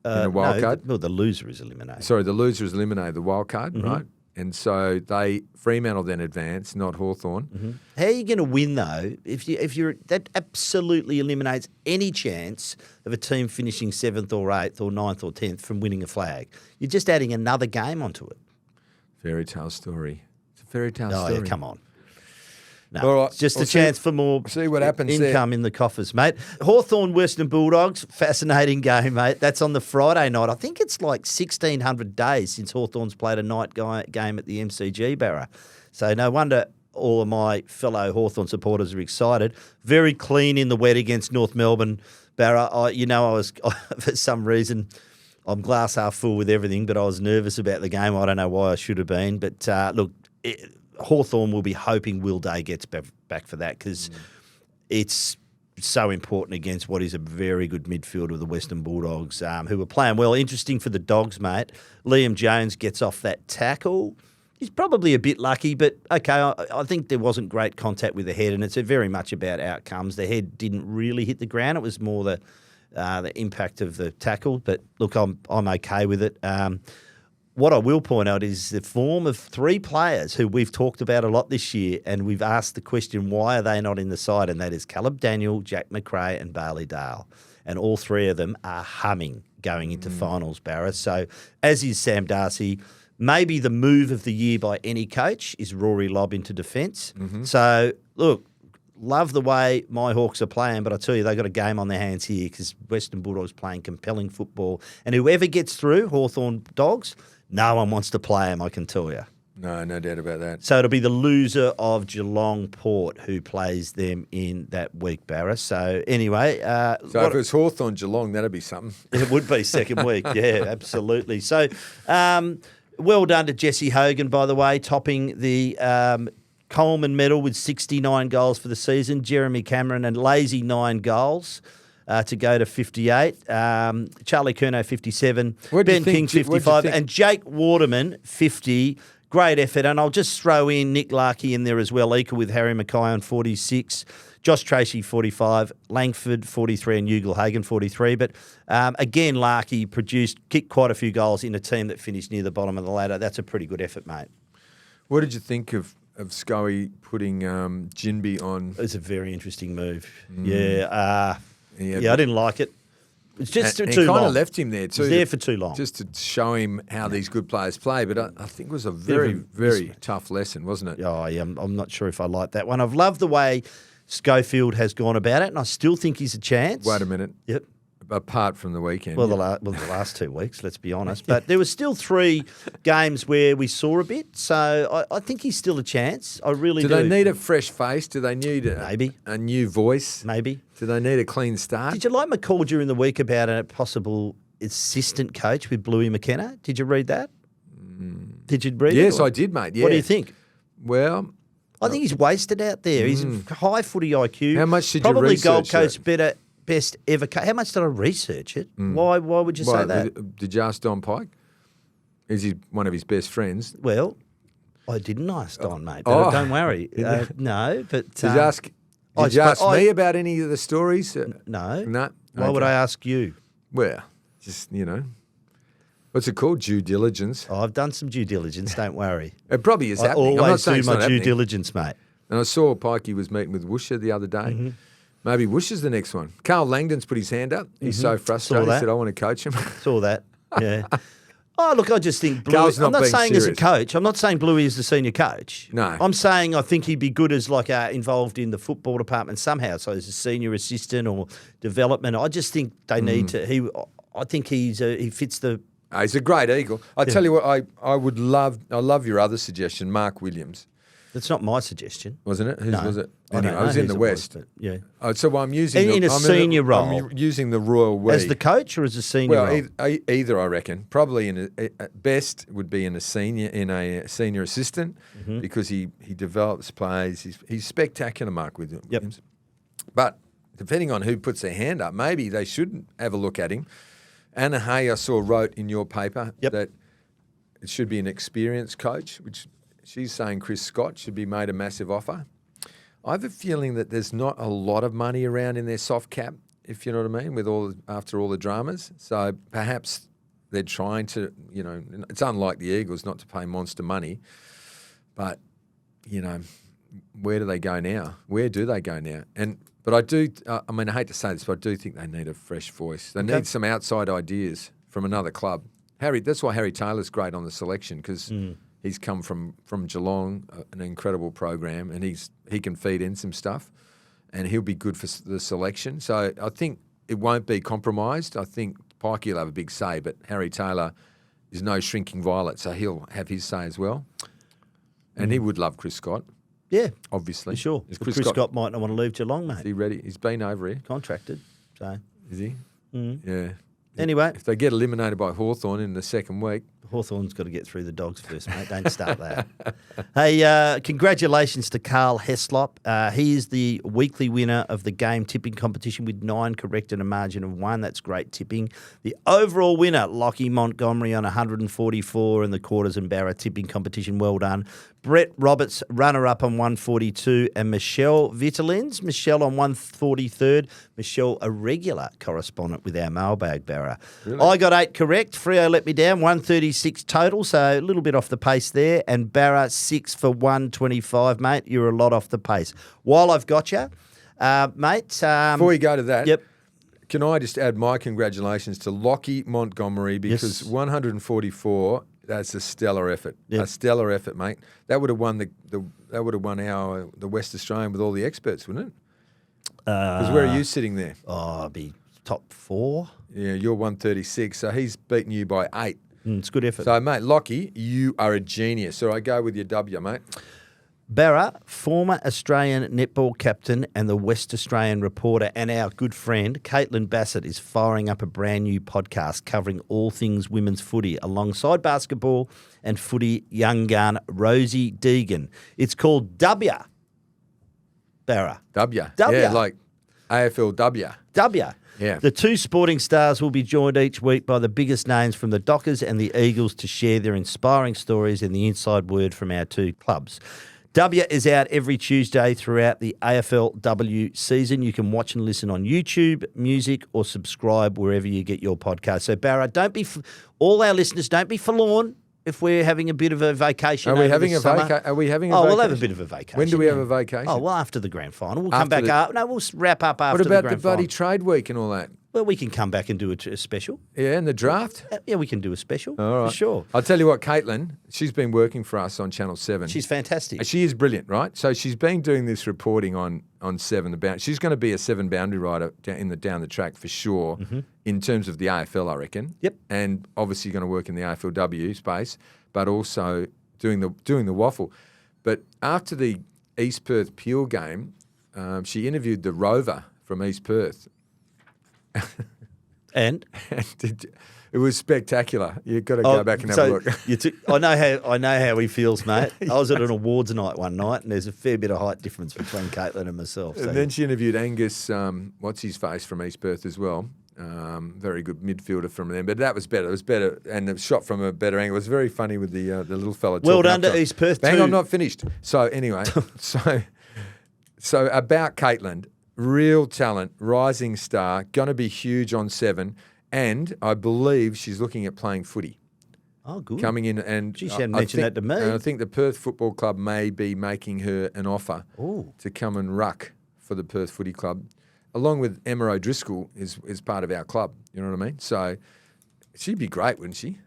In a wild card? No, the loser is eliminated. Sorry, the loser is eliminated, the wild card, right? And so Fremantle then advance, not Hawthorn. How are you going to win though? If you're that absolutely eliminates any chance of a team finishing 7th or 8th or 9th or 10th from winning a flag. You're just adding another game onto it. Fairy tale story. It's a fairy tale story. Oh yeah, come on. No, All right, it's just we'll a chance for more see what happens income in the coffers, mate. Hawthorn, Western Bulldogs, fascinating game, mate. That's on the Friday night. I think it's like 1,600 days since Hawthorn's played a night game at the MCG, Barra. So no wonder all of my fellow Hawthorn supporters are excited. Very clean in the wet against North Melbourne, Barra. I was, for some reason, I'm glass half full with everything, but I was nervous about the game. I don't know why I should have been. But look, Hawthorn will be hoping Will Day gets back for that because it's so important against what is a very good midfield of the Western Bulldogs who are playing well. Interesting for the Dogs, mate. Liam Jones gets off that tackle. He's probably a bit lucky, but okay, I think there wasn't great contact with the head, and it's very much about outcomes. The head didn't really hit the ground. It was more the impact of the tackle, but look, I'm okay with it. What I will point out is the form of 3 players who we've talked about a lot this year, and we've asked the question, why are they not in the side? And that is Caleb Daniel, Jack McRae and Bailey Dale. And all 3 of them are humming going into finals, Barra. So as is Sam Darcy, maybe the move of the year by any coach is Rory Lobb into defence. So, look, love the way my Hawks are playing, but I tell you, they've got a game on their hands here because Western Bulldogs playing compelling football. And whoever gets through, Hawthorn Dogs, no one wants to play them, I can tell you. No doubt about that. So it'll be the loser of Geelong Port who plays them in that week, Barra. So anyway. So if it was Hawthorn Geelong, that'd be something. It would be second week, yeah, absolutely. So well done to Jesse Hogan, by the way, topping the Coleman medal with 69 goals for the season. Jeremy Cameron and lazy 9 goals. To go to 58. Charlie Curnow, 57. Ben King, 55. And Jake Waterman, 50. great effort. And I'll just throw in Nick Larkey in there as well, equal with Harry Mackay on 46, Josh Tracy 45, Langford 43 and Ugle-Hagan 43. But again, Larkey kicked quite a few goals in a team that finished near the bottom of the ladder. That's a pretty good effort, mate. What did you think of Scully putting Jinby on? It's a very interesting move. Yeah, I didn't like it. It's just too long. He kind of left him there too. He was there for too long. Just to show him how these good players play. But I think it was a very, very tough lesson, wasn't it? Oh, yeah, I'm not sure if I like that one. I've loved the way Schofield has gone about it, and I still think he's a chance. Wait a minute. Yep. Apart from the weekend. Well, the last 2 weeks, let's be honest. But there were still 3 games where we saw a bit, so I think he's still a chance. I really do. Do they need a fresh face? Do they need a new voice? Maybe. Do they need a clean start? Did you like McCall during the week about a possible assistant coach with Bluey McKenna? Did you read that? Did you read it? Yes, I did, mate. Yeah. What do you think? Well, I think he's wasted out there. He's high footy IQ. How much did you probably research Gold Coast best ever. How much did I research it? Why would you say that? Did you ask Don Pike? Is he one of his best friends? Well, I didn't ask Don, mate. But don't worry. No, but did you ask? Did you ask me about any of the stories? No. No. Why would I ask you? Well, just what's it called? Due diligence. Oh, I've done some due diligence. Don't worry. It probably is happening. I I'm not always saying do it's my not due happening. diligence, mate. And I saw Pikey was meeting with Woosha the other day. Maybe Woosha's the next one. Carl Langdon's put his hand up. He's so frustrated. He said, I want to coach him. Saw that. Yeah. Oh, look, I just think Bluey, Carl's not I'm not being saying as a serious. coach. I'm not saying Bluey is the senior coach. No. I'm saying I think he'd be good as involved in the football department somehow. So as a senior assistant or development. I just think they need to. I think he fits the. He's a great Eagle. I tell you what, I love your other suggestion, Mark Williams. That's not my suggestion. Wasn't it? Whose was it? I don't Anyway, know I was in the whose it West. was, but yeah. So I'm using in a senior role. I'm using the royal we. As the coach or as a senior role? Either I reckon. Probably at best would be in a senior assistant because he develops plays. He's spectacular, Mark Williams. Yep. But depending on who puts their hand up, maybe they should have a look at him. Anna Hay, I saw, wrote in your paper that it should be an experienced coach, which she's saying Chris Scott should be made a massive offer. I have a feeling that there's not a lot of money around in their soft cap, if you know what I mean, after all the dramas. So perhaps they're trying to, it's unlike the Eagles not to pay monster money, but, where do they go now? Where do they go now? But I do, I hate to say this, but I do think they need a fresh voice. They need some outside ideas from another club. That's why Harry Taylor's great on the selection because he's come from Geelong, an incredible program, and he can feed in some stuff, and he'll be good for the selection. So I think it won't be compromised. I think Pikey will have a big say, but Harry Taylor is no shrinking violet, so he'll have his say as well. And he would love Chris Scott. Yeah. Obviously. For sure. Chris Scott might not want to leave Geelong, mate. Is he ready? He's been over here. Contracted. So. Is he? Yeah. Anyway. If they get eliminated by Hawthorn in the second week. Hawthorn's got to get through the Dogs first, mate. Don't start that. Hey, congratulations to Carl Heslop. He is the weekly winner of the game tipping competition with 9 correct and a margin of 1. That's great tipping. The overall winner, Lockie Montgomery on 144 in the Quarters Barra tipping competition. Well done. Brett Roberts, runner-up on 142, and Michelle Vitalins. Michelle on 143rd. Michelle, a regular correspondent with our mailbag, Barra. Really? I got 8 correct. Freo let me down, 136 total, so a little bit off the pace there. And Barra, 6 for 125, mate. You're a lot off the pace. While I've got you, mate. Before you go to that, yep. Can I just add my congratulations to Lockie Montgomery because 144. That's a stellar effort. Yep. A stellar effort, mate. That would have won the West Australian with all the experts, wouldn't it? Because where are you sitting there? Oh, I'd be top 4. Yeah, you're 136, so he's beaten you by 8. It's good effort. So, mate, Lockie, you are a genius. So I go with your W, mate. Barra, former Australian netball captain and the West Australian reporter and our good friend, Caitlin Bassett, is firing up a brand new podcast covering all things women's footy alongside basketball and footy young gun Rosie Deegan. It's called Dubya. Barra. W. W. Yeah, like AFLW. Dubya. Yeah. The two sporting stars will be joined each week by the biggest names from the Dockers and the Eagles to share their inspiring stories and the inside word from our two clubs. Dubya is out every Tuesday throughout the AFLW season. You can watch and listen on YouTube, music, or subscribe wherever you get your podcast. So, Barra, all our listeners, don't be forlorn if we're having a bit of a vacation. Are we having a vacation? vacation? We'll have a bit of a vacation. When do we have a vacation? Oh, well, after the grand final. We'll come back up. No, we'll wrap up after the grand final. What about the bloody trade week and all that? Well, we can come back and do a special. Yeah, and the draft? Yeah, we can do a special. All right. For sure. I'll tell you what, Caitlin, she's been working for us on Channel 7. She's fantastic. She is brilliant, right? So she's been doing this reporting on 7. She's going to be a 7 boundary rider down the track for sure in terms of the AFL, I reckon. Yep. And obviously going to work in the AFLW space, but also doing the WAFL. But after the East Perth Peel game, she interviewed the rover from East Perth. And it was spectacular. You've got to go back and have a look. I know how he feels, mate. I was at an awards night one night, and there's a fair bit of height difference between Caitlin and myself. So. And then she interviewed Angus, what's his face from East Perth as well. Very good midfielder from them, but that was better. It was better, and the shot from a better angle. It was very funny with the little fella. Well done to East Perth. Hang on, I'm not finished. So anyway, so about Caitlin. Real talent, rising star, going to be huge on 7, and I believe she's looking at playing footy. Oh, good. Coming in, and she hadn't mentioned that to me. And I think the Perth Football Club may be making her an offer to come and ruck for the Perth Footy Club, along with Emma O'Driscoll is part of our club. You know what I mean? So she'd be great, wouldn't she?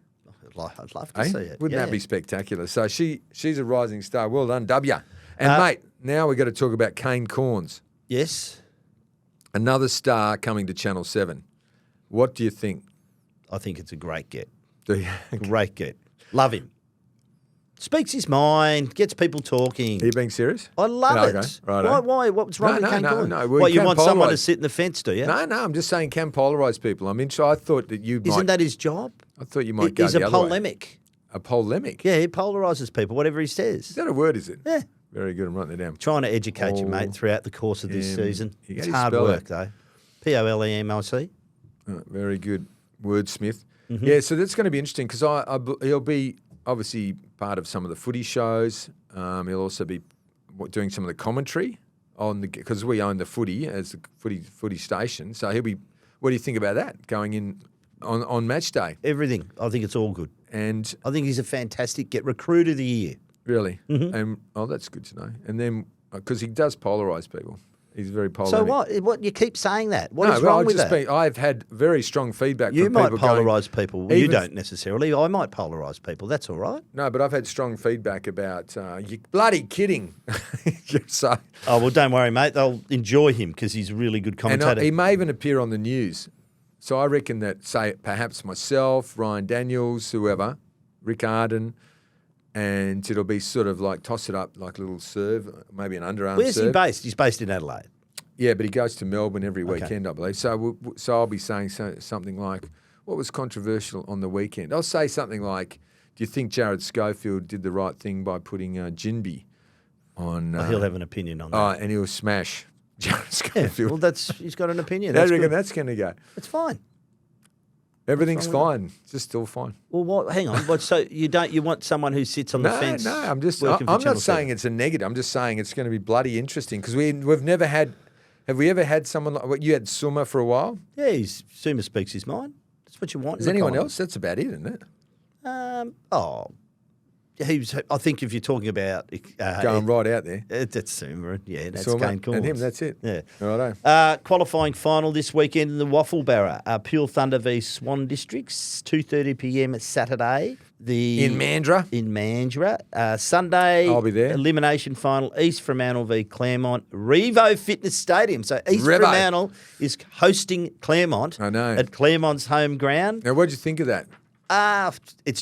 I'd love to see it. Wouldn't that be spectacular? So she's a rising star. Well done, Dubya. And mate, now we've got to talk about Kane Cornes. Yes. Another star coming to Channel 7. What do you think? I think it's a great get. Do you? Great get. Love him. Speaks his mind, gets people talking. Are you being serious? I love it. Okay. Right. Why? What's wrong with Kane Cornes? No. What, you want someone to sit in the fence, do you? No, I'm just saying can polarise people. I mean, I thought that you might... Isn't that his job? I thought you might go He's the a other way. polemic. A polemic? Yeah, he polarises people, whatever he says. Is that a word, is it? Yeah. Very good. I'm writing it down. Trying to educate you, mate, throughout the course of this season. It's to hard spell work, it. though. Polemc. Very good wordsmith. Yeah, so that's going to be interesting because he'll be obviously part of some of the footy shows. He'll also be doing some of the commentary on because we own the footy as the footy station. So he'll be. What do you think about that going in on match day? Everything. I think it's all good. And I think he's a fantastic recruit of the year. Really? And that's good to know. And then because he does polarise people. He's very polemic. So what? You keep saying that. What is wrong with that? I've had very strong feedback you from people. You might polarise people. You don't necessarily. I might polarise people. That's all right. No, but I've had strong feedback about, you're bloody kidding. So, well, don't worry, mate. They'll enjoy him because he's a really good commentator. And he may even appear on the news. So I reckon that, say, perhaps myself, Ryan Daniels, whoever, Rick Arden, and it'll be sort of like toss it up like a little serve, maybe an underarm serve. Where's he based? He's based in Adelaide. Yeah, but he goes to Melbourne every weekend, I believe. So I'll be saying something like, what was controversial on the weekend? I'll say something like, do you think Jared Schofield did the right thing by putting Jinby on... he'll have an opinion on that. And he'll smash Jared Schofield. Well, he's got an opinion. I reckon that's going to go. It's fine. Everything's fine. It's just still fine. Well, hang on. So you want someone who sits on the fence? No, I'm not saying it's a negative. I'm just saying it's going to be bloody interesting because we've never had. Have we ever had someone like what you had? Summa for a while. Yeah, Summa speaks his mind. That's what you want. Is anyone else? That's about it, isn't it? I think if you're talking about going right out there, that's Summa. Yeah, that's Summa, Kane Cornes. and him. That's it. Yeah. Righto. Qualifying final this weekend in the WAFL Barra. Peel Thunder v Swan Districts, 2:30 p.m. Saturday. In Mandurah. Sunday. I'll be there. Elimination final. East Fremantle v Claremont. Revo Fitness Stadium. So East Fremantle is hosting Claremont. I know. At Claremont's home ground. Now, what did you think of that?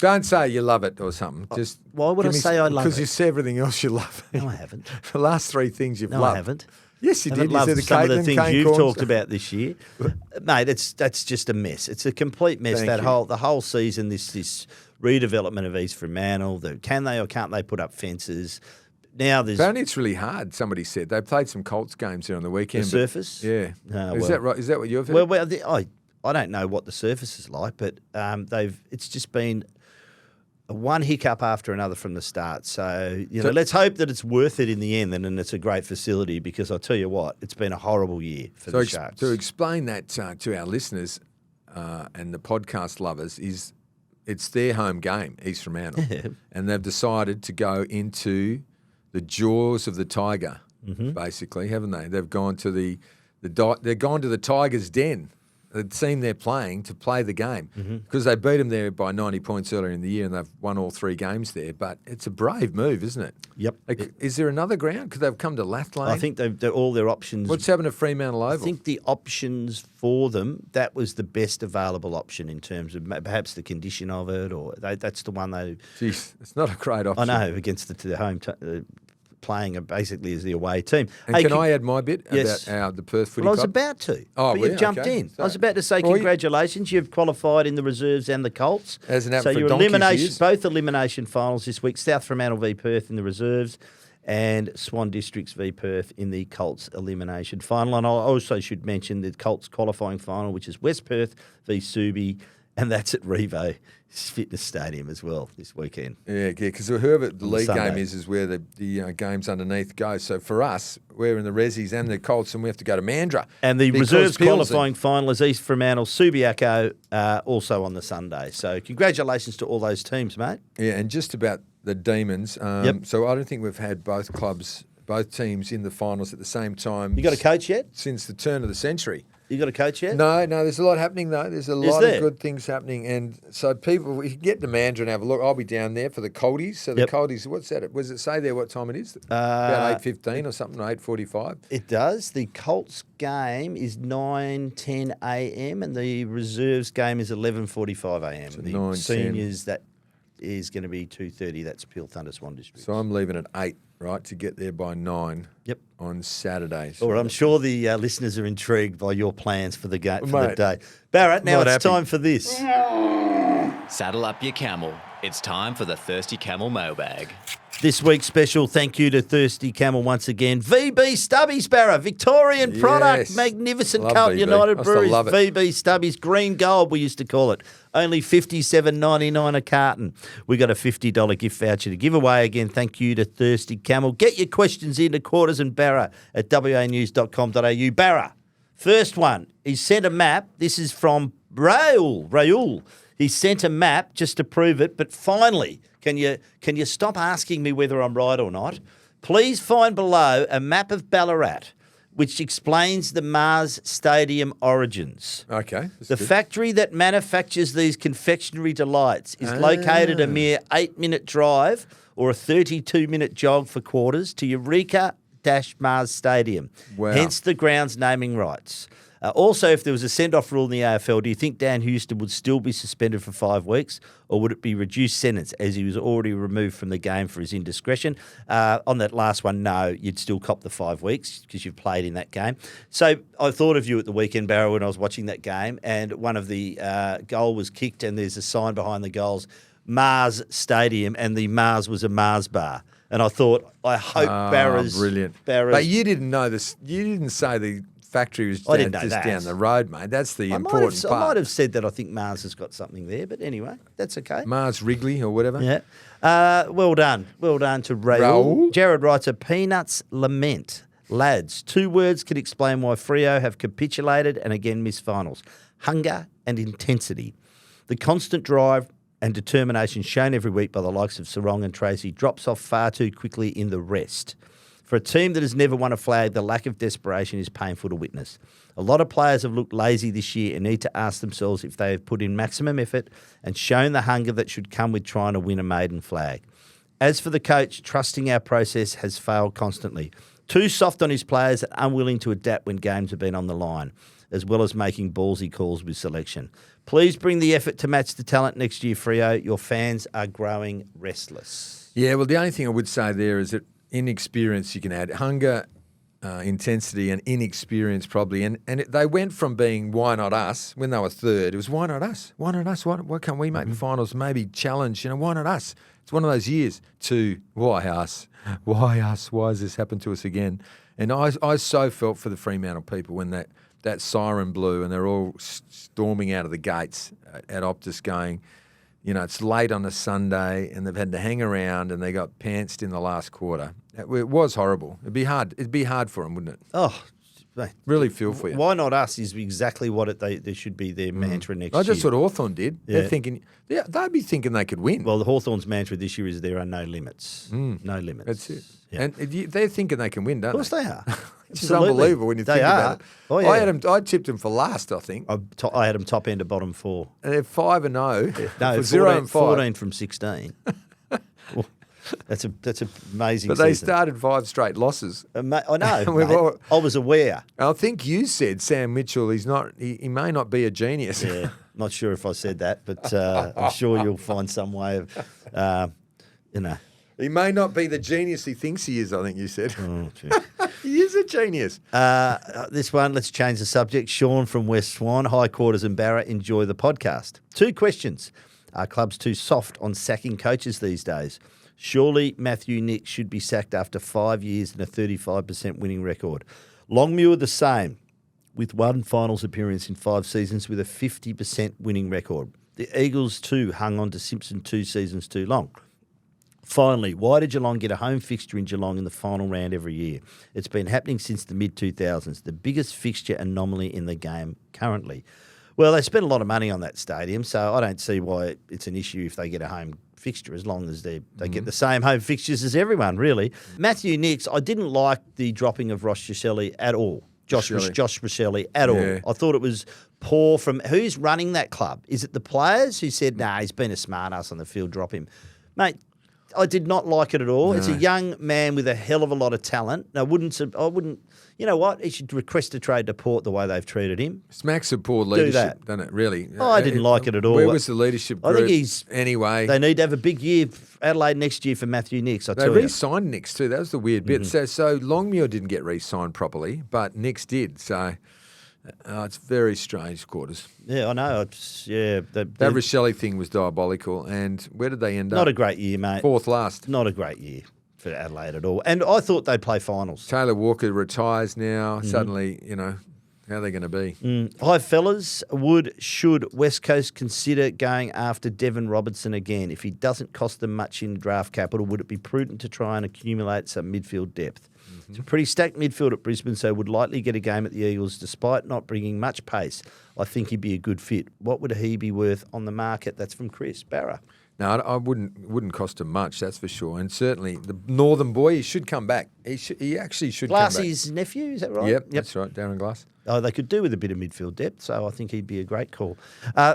Don't say you love it or something. Just why would I say I love it? Because you say everything else you love. No, I haven't. The last three things you've loved. No, I haven't. Yes, you did. You said some of the things Kane you've Cornes. talked about this year, mate. That's just a mess. It's a complete mess. The whole season. This redevelopment of East Fremantle. Can they or can't they put up fences? now there's Apparently it's really hard, somebody said. They played some Colts games there on the the weekend. surface. Yeah. Oh, Is that right? Is that what you've heard? I don't know what the surface is like, but it's just been one hiccup after another from the start. So, let's hope that it's worth it in the end, and it's a great facility, because I'll tell you what, it's been a horrible year for the Sharks. To explain that to our listeners and the podcast lovers, it's their home game, East Fremantle, and they've decided to go into the jaws of the tiger, basically, haven't they? They've gone to they've gone to the Tiger's den, the team they're playing, to play the game, because they beat them there by 90 points earlier in the year, and they've won all 3 games there. But it's a brave move, isn't it? Yep. Is there another ground? Because they've come to Lathlane. I think they're all their options. What's happened to Fremantle Oval? I think the options for them, that was the best available option in terms of perhaps the condition of it, or that's the one they... Jeez, it's not a great option. I know, against the home... playing basically as the away team. And can I add my bit yes. about the Perth Footy Club? I was Club? about to, but you've jumped in. I was about to say congratulations. You've qualified in the reserves and the Colts. Hasn't happened so for your donkeys both elimination finals this week. South Fremantle v Perth in the reserves, and Swan Districts v Perth in the Colts elimination final. And I also should mention the Colts qualifying final, which is West Perth v Subi, and that's at Revo Fitness Stadium as well this weekend. Yeah, because whoever the league Sunday. game is where the games underneath go. So for us, we're in the Rezzies and the Colts, and we have to go to Mandurah. And the because reserves Pilsy. qualifying final is East Fremantle, Subiaco, also on the Sunday. So congratulations to all those teams, mate. Yeah, and just about the Demons. Yep. So I don't think we've had both teams in the finals at the same time. You got a coach yet? Since the turn of the century. You got a coach yet? No, there's a lot happening though. There's a lot of good things happening, and so people, we can get to Mandurah and have a look. I'll be down there for the Coldies. So the Coldies, what's that? Does it say there what time it is? About 8:15 or something, 8:45. It does. The Colts game is 9:10 a.m. and the reserves game is 11:45 a.m. So the seniors, that is going to be 2:30. That's Peel Thunder Swan District. So I'm leaving at 8, right, to get there by 9. Yep. On Saturday. All right, I'm sure the listeners are intrigued by your plans for the game for Mate, the day. Barrett, now it's happy. time for this. Saddle up your camel. It's time for the Thirsty Camel mailbag. This week's special thank you to Thirsty Camel once again. VB Stubbies, Barra, Victorian product, Yes. magnificent Love Carlton VB. United I still Breweries, love it. VB Stubbies, green gold we used to call it. Only $57.99 a carton. We got a $50 gift voucher to give away again. Thank you to Thirsty Camel. Get your questions into Quarters and Barra at wanews.com.au. Barra, first one. He sent a map. This is from Raul. He sent a map just to prove it, but finally, can you stop asking me whether I'm right or not? Please find below a map of Ballarat which explains the Mars Stadium origins. Okay. The factory that manufactures these confectionery delights is located a mere 8-minute drive or a 32-minute jog for Quarters to Eureka-Mars Stadium. Wow. Hence the ground's naming rights. Also, if there was a send-off rule in the AFL, do you think Dan Houston would still be suspended for 5 weeks, or would it be reduced sentence as he was already removed from the game for his indiscretion? On that last one, no, you'd still cop the 5 weeks because you've played in that game. So I thought of you at the weekend, Barrow, when I was watching that game, and one of the goal was kicked, and there's a sign behind the goals, Mars Stadium, and the Mars was a Mars bar. And I thought, I hope Barra's... Brilliant. Barra's, but you didn't know this. You didn't say the factory was I didn't know just that. down the road, mate. That's the important I part. might have said that I think Mars has got something there, but anyway, that's okay. Mars Wrigley or whatever. Yeah. Well done. Well done to Raul. Raul. Jared writes, a Peanuts lament. Lads, 2 words could explain why Freo have capitulated and again missed finals. Hunger and intensity. The constant drive and determination shown every week by the likes of Sarong and Tracy drops off far too quickly in the rest. For a team that has never won a flag, the lack of desperation is painful to witness. A lot of players have looked lazy this year and need to ask themselves if they have put in maximum effort and shown the hunger that should come with trying to win a maiden flag. As for the coach, trusting our process has failed constantly. Too soft on his players and unwilling to adapt when games have been on the line, as well as making ballsy calls with selection. Please bring the effort to match the talent next year, Freo. Your fans are growing restless. Yeah, well, the only thing I would say there is that inexperience you can add. Hunger, intensity and inexperience probably. And they went from being why not us when they were third. It was why not us? Why not us? Why can't we make the finals? Maybe challenge, why not us? It's one of those years to why us? Why us? Why has this happened to us again? And I so felt for the Fremantle people when that siren blew and they're all storming out of the gates at Optus going, it's late on a Sunday and they've had to hang around and they got pantsed in the last quarter. It was horrible. It'd be hard for them, wouldn't it? Oh, mate. Really feel for you. Why not us is exactly what they should be their mantra next year. That's what Hawthorn did. Yeah. They're thinking, they'd be thinking they could win. Well, the Hawthorn's mantra this year is there are no limits. No limits. That's it. Yeah. And they're thinking they can win, don't they? Of course they are. It's just unbelievable when you think about it. Oh, yeah. I tipped them for last, I think. I had them top end to bottom 4. And they're 5-0. No, for 0 and 5. 14 from 16. Well, that's an amazing But they season. started 5 straight losses. I know. We've mate. I was aware. I think you said Sam Mitchell. He may not be a genius. Yeah, not sure if I said that, but I'm sure you'll find some way of, He may not be the genius he thinks he is, I think you said. Oh, gee. He is a genius. This one, let's change the subject. Sean from West Swan. Hi, Quarters and Barra. Enjoy the podcast. 2 questions. Are clubs too soft on sacking coaches these days? Surely Matthew Nicks should be sacked after 5 years and a 35% winning record. Longmuir the same, with 1 finals appearance in 5 seasons with a 50% winning record. The Eagles too hung on to Simpson 2 seasons too long. Finally, why did Geelong get a home fixture in Geelong in the final round every year? It's been happening since the mid-2000s, the biggest fixture anomaly in the game currently. Well, they spent a lot of money on that stadium, so I don't see why it's an issue if they get a home fixture, as long as they get the same home fixtures as everyone, really. Matthew Nicks, I didn't like the dropping of Ross Rosselli at all. Josh Rosselli at all. I thought it was poor from... Who's running that club? Is it the players who said, nah, he's been a smart ass on the field, drop him? Mate, I did not like it at all. No. It's a young man with a hell of a lot of talent. I wouldn't. You know what? He should request a trade to Port the way they've treated him. Smacks of poor leadership, doesn't it? Really. Oh, I didn't like it at all. Where was the leadership group? I think he's anyway. They need to have a big year, Adelaide next year for Matthew Nicks. They re-signed Nicks too. That was the weird bit. So Longmuir didn't get re-signed properly, but Nicks did. So. It's very strange, Quarters. Yeah, I know. That Rosselli thing was diabolical. And where did they end up? Not a great year, mate. 4th last. Not a great year for Adelaide at all. And I thought they'd play finals. Taylor Walker retires now. Suddenly, how are they going to be? Hi, fellas. Should West Coast consider going after Devon Robertson again? If he doesn't cost them much in draft capital, would it be prudent to try and accumulate some midfield depth? It's a pretty stacked midfield at Brisbane, so would likely get a game at the Eagles despite not bringing much pace. I think he'd be a good fit. What would he be worth on the market? That's from Chris Barra. No, I wouldn't cost him much, that's for sure. And certainly the Northern boy, he should come back. He actually should come back. Glassie's nephew, is that right? Yep, that's right, Darren Glass. Oh, they could do with a bit of midfield depth, so I think he'd be a great call.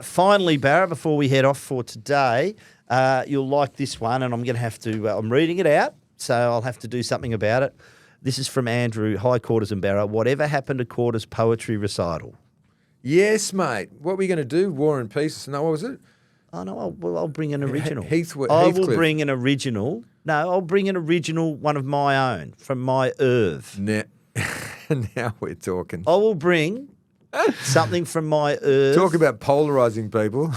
Finally, Barra, before we head off for today, you'll like this one, and I'm going to have to... I'm reading it out, so I'll have to do something about it. This is from Andrew. Hi, Quarters and Barra. Whatever happened to Quarters' poetry recital? Yes, mate. What were you going to do? War and Peace? No, what was it? Oh, no, I'll bring an original. I will bring an original. No, I'll bring an original, one of my own, from my Irv. Now we're talking. I will bring something from my Irv. Talk about polarising people.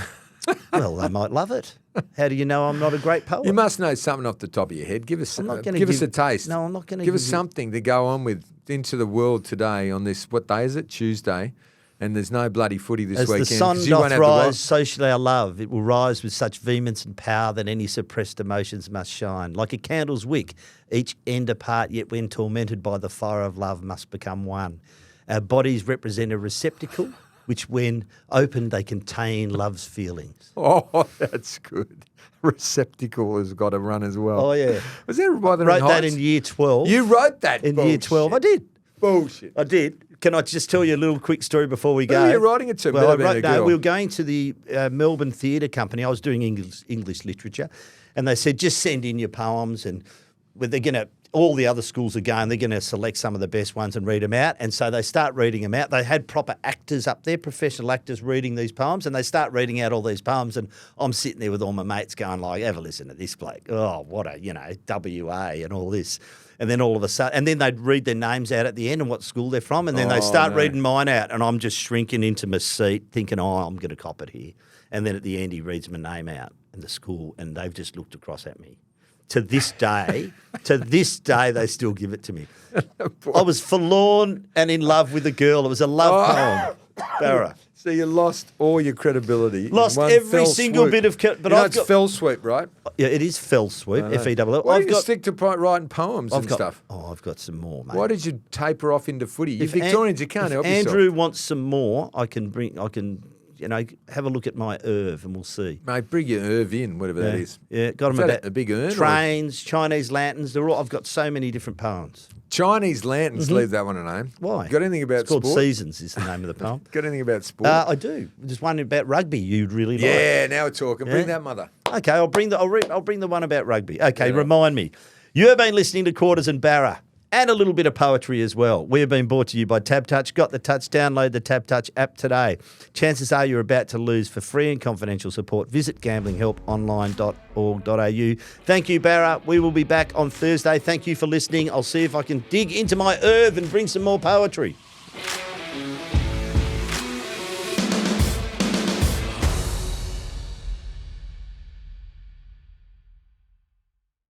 Well, they might love it. How do you know I'm not a great poet? You must know something off the top of your head. Give us a taste. No, I'm not going to give us something to go on with into the world today on this. What day is it? Tuesday. And there's no bloody footy this weekend. As the sun doth rise, so shall our love. It will rise with such vehemence and power that any suppressed emotions must shine. Like a candle's wick, each end apart, yet when tormented by the fire of love must become one. Our bodies represent a receptacle, which when opened they contain love's feelings. Oh, that's good. Receptacle has got to run as well. Oh, yeah. Was that by the I wrote that in year 12. You wrote that? In year 12. I did. Bullshit. I did. Can I just tell you a little quick story before we go? Who are you writing it to? Well, we were going to the Melbourne Theatre Company. I was doing English literature. And they said, just send in your poems and they're going to all the other schools are going, they're going to select some of the best ones and read them out. And so they start reading them out. They had proper actors up there, professional actors reading these poems, and they start reading out all these poems. And I'm sitting there with all my mates going like, have a listen to this bloke. Oh, what a, WA and all this. And then all of a sudden, and then they'd read their names out at the end and what school they're from. And then they start reading mine out. And I'm just shrinking into my seat thinking, I'm going to cop it here. And then at the end, he reads my name out and the school, and they've just looked across at me. To this day, they still give it to me. I was forlorn and in love with a girl. It was a love poem, Barra. So you lost all your credibility. Lost in one every fell single swoop. bit of... But it's fell swoop, right? Yeah, it is fell swoop, FEW. Why did you stick to writing poems and stuff? I've got some more, mate. Why did you taper off into footy? You Victorians, you can't help yourself. If Andrew wants some more, I can have a look at my Irv and we'll see. Mate, bring your Irv in, whatever that is. Yeah, got them about a big urn. Trains, Chinese lanterns. I've got so many different poems. Chinese lanterns, leave that one alone. Why? Got anything about it's called sport? Seasons is the name of the poem. Got anything about sport? I do. There's one about rugby you'd really like. Yeah, now we're talking. Bring that mother. Okay, I'll bring the one about rugby. Okay, remind me. You have been listening to Quarters and Barra. And a little bit of poetry as well. We have been brought to you by Tab Touch. Got the touch? Download the Tab Touch app today. Chances are you're about to lose. For free and confidential support, visit gamblinghelponline.org.au. Thank you, Barra. We will be back on Thursday. Thank you for listening. I'll see if I can dig into my Irv and bring some more poetry.